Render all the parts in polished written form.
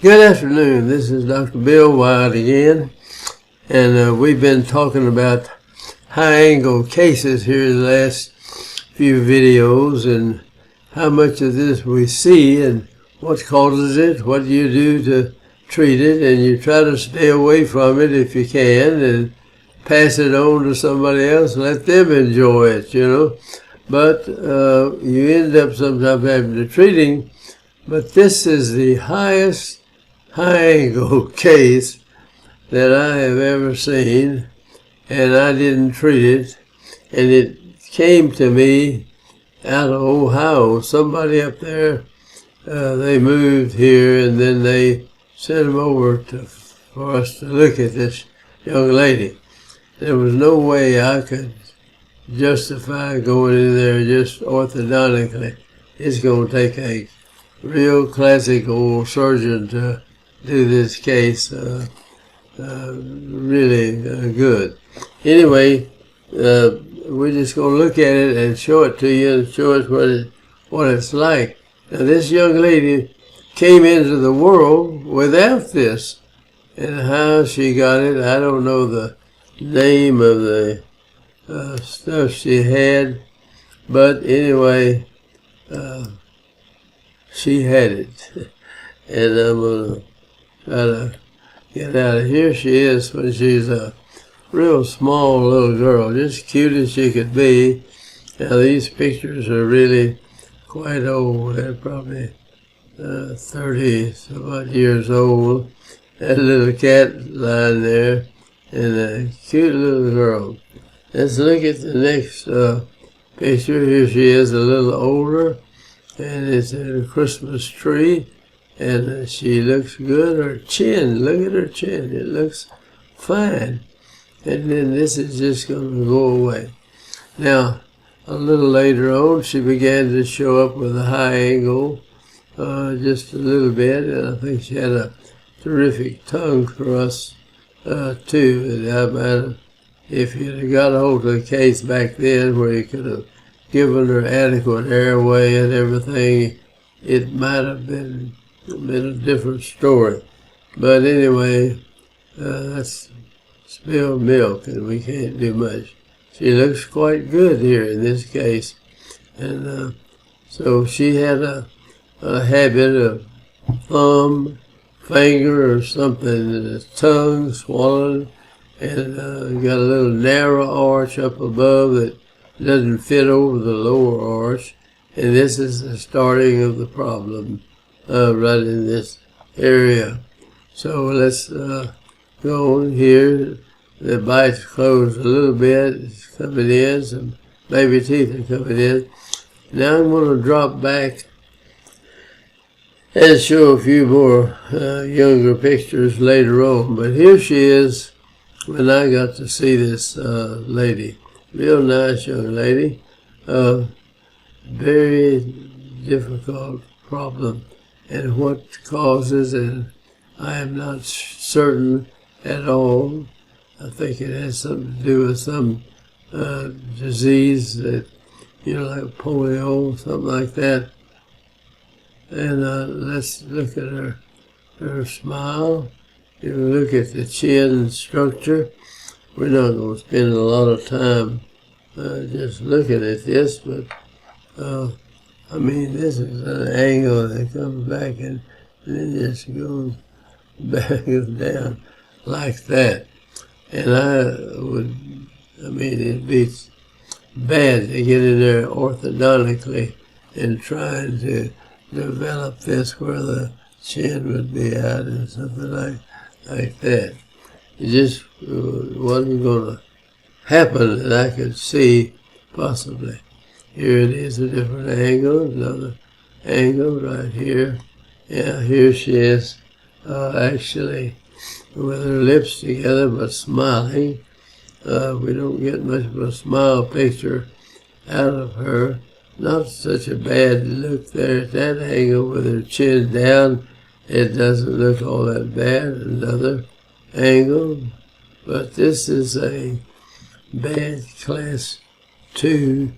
Good afternoon. This is Dr. Bill White again, and we've been talking about high-angle cases here in the last few videos, and how much of this we see and what causes it, what do you do to treat it, and you try to stay away from it if you can, and pass it on to somebody else, let them enjoy it, But you end up sometimes having to treating. But this is the highest high-angle case that I have ever seen, and I didn't treat it, and it came to me out of Ohio. Somebody up there, they moved here, and then they sent them over for us to look at this young lady. There was no way I could justify going in there just orthodontically. It's going to take a real classic old surgeon to do this case really good. Anyway, we're just going to look at it and show it to you and show us what it's like. Now, this young lady came into the world without this, and how she got it, I don't know the name of the stuff she had, but anyway, she had it. And I'm going to try to get out of here. She is when she's a real small little girl, just cute as she could be. Now these pictures are really quite old. They're probably 30 some odd years old. That little cat lying there, and a cute little girl. Let's look at the next picture. Here she is, a little older, and it's a Christmas tree. And she looks good. Her chin, look at her chin. It looks fine. And then this is just going to go away. Now, a little later on, she began to show up with a high angle, just a little bit. And I think she had a terrific tongue thrust, too. And I might have, if you'd have got a hold of the case back then where you could have given her adequate airway and everything, it might have been a different story. But anyway, that's spilled milk, and we can't do much. She looks quite good here in this case. And so she had a habit of thumb, finger, or something, tongue swollen, and got a little narrow arch up above that doesn't fit over the lower arch. And this is the starting of the problem. Right in this area. So let's go on here. The bite's closed a little bit. It's coming in. Some baby teeth are coming in. Now I'm going to drop back and show a few more younger pictures later on. But here she is when I got to see this lady. Real nice young lady. Very difficult problem. And what causes it, I am not certain at all. I think it has something to do with some disease that, like polio, something like that. And let's look at her smile. You look at the chin structure. We're not going to spend a lot of time just looking at this, but I mean, this is an angle that comes back and then just goes back and down like that. And it'd be bad to get in there orthodontically and trying to develop this where the chin would be out and something like that. It just wasn't going to happen that I could see possibly. Here it is, a different angle, another angle right here. Yeah, here she is, actually with her lips together but smiling. We don't get much of a smile picture out of her. Not such a bad look there at that angle with her chin down. It doesn't look all that bad. Another angle, but this is a bad class 2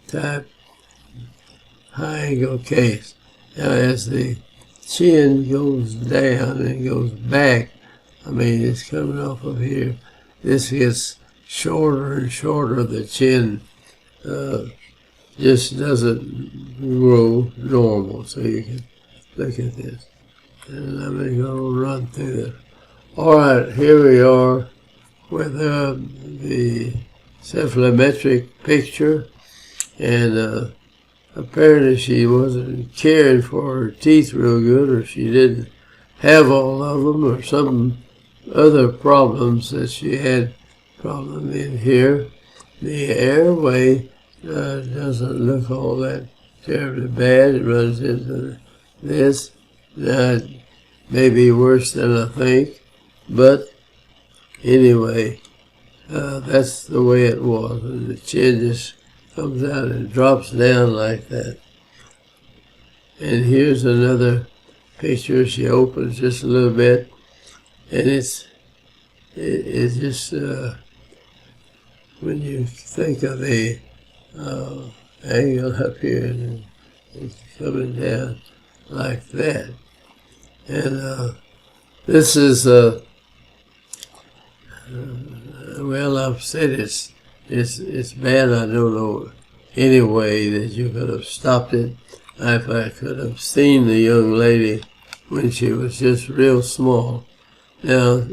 type high angle case. Now as the chin goes down and goes back. I mean, it's coming off of here. This gets shorter and shorter. The chin just doesn't grow normal. So you can look at this. And let me go run through this. All right, here we are with the cephalometric picture. And apparently she wasn't caring for her teeth real good, or she didn't have all of them, or some other problems that she had problem in here. The airway doesn't look all that terribly bad. It runs into this. That may be worse than I think, but anyway, that's the way it was. And the chin just comes out and drops down like that. And here's another picture. She opens just a little bit, and it's just when you think of the angle up here, and it's coming down like that. And this is well, I've said it's bad. I don't know any way that you could have stopped it. If I could have seen the young lady when she was just real small. Now,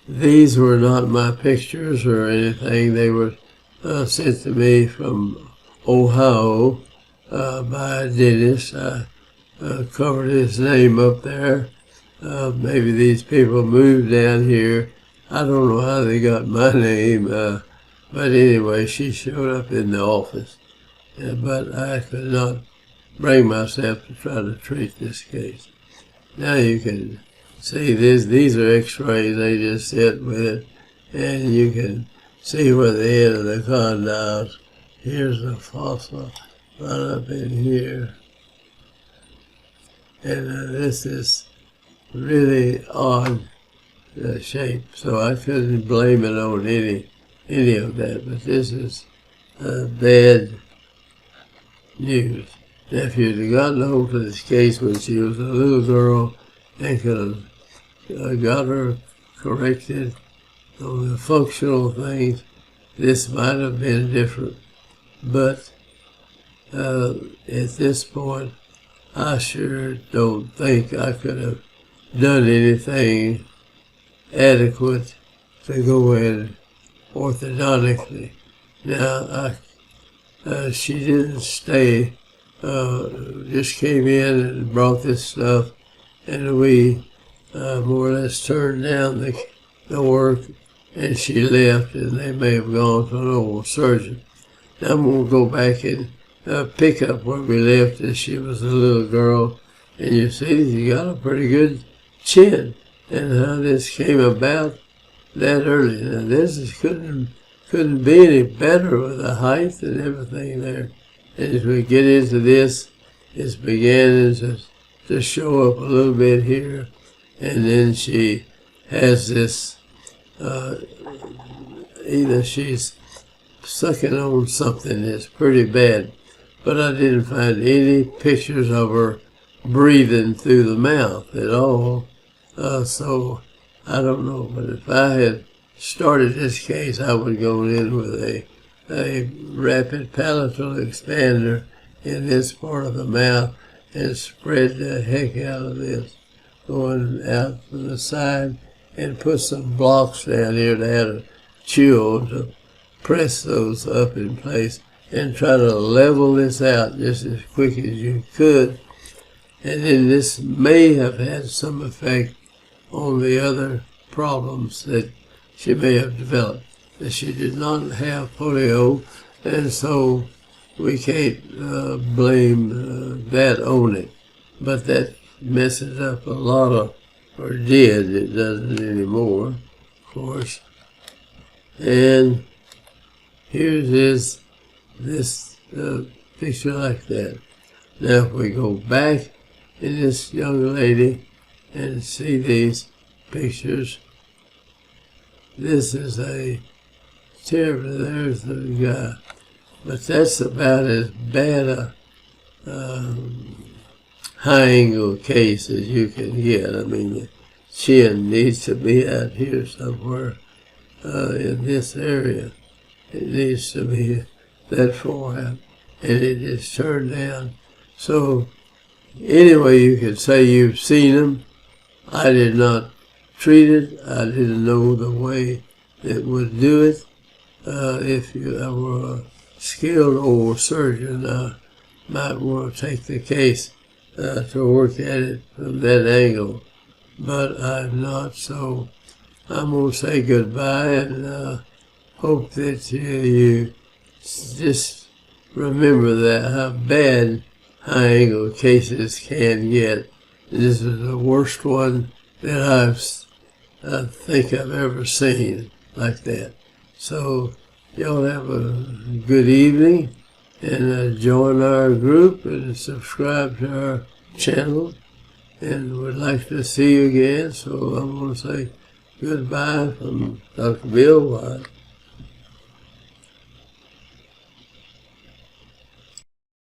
these were not my pictures or anything. They were sent to me from Ohio by a dentist. I covered his name up there. Maybe these people moved down here. I don't know how they got my name, but anyway, she showed up in the office. But I could not bring myself to try to treat this case. Now you can see these are x-rays. They just sit with it, and you can see where the end of the condyles. Here's the fossa right up in here. And this is really odd shape, so I couldn't blame it on any of that. But this is bad news. Now, if you'd have gotten hold of this case when she was a little girl and could have got her corrected on the functional things, this might have been different. But at this point, I sure don't think I could have done anything adequate to go in orthodontically. Now, she didn't stay, just came in and brought this stuff, and we more or less turned down the work, and she left, and they may have gone to an oral surgeon. Now I'm going to go back and pick up where we left as she was a little girl, and you see she got a pretty good chin, and how this came about that early. Now this couldn't be any better with the height and everything there. And as we get into this, it's beginning to show up a little bit here, and then she has this, either she's sucking on something that's pretty bad, but I didn't find any pictures of her breathing through the mouth at all. So I don't know, but if I had started this case, I would go in with a rapid palatal expander in this part of the mouth and spread the heck out of this, going out from the side, and put some blocks down here to have a chew to press those up in place and try to level this out just as quick as you could. And then this may have had some effect on the other problems that she may have developed. That she did not have polio, and so we can't blame that on it. But that messes up a lot of, or did, it doesn't anymore, of course. And here's this picture like that. Now if we go back in this young lady and see these pictures, this is a terrible, there's the guy. But that's about as bad a high angle case as you can get. I mean, the chin needs to be out here somewhere in this area. It needs to be that far out, and it is turned down. So anyway, you could say you've seen them. I did not treat it. I didn't know the way that would do it. If I were a skilled old surgeon, I might want to take the case to work at it from that angle. But I'm not, so I'm going to say goodbye and hope that you just remember that how bad high angle cases can get. This is the worst one that I think I've ever seen like that. So y'all have a good evening and join our group and subscribe to our channel. And would like to see you again. So I'm going to say goodbye from Dr. Bill Watt.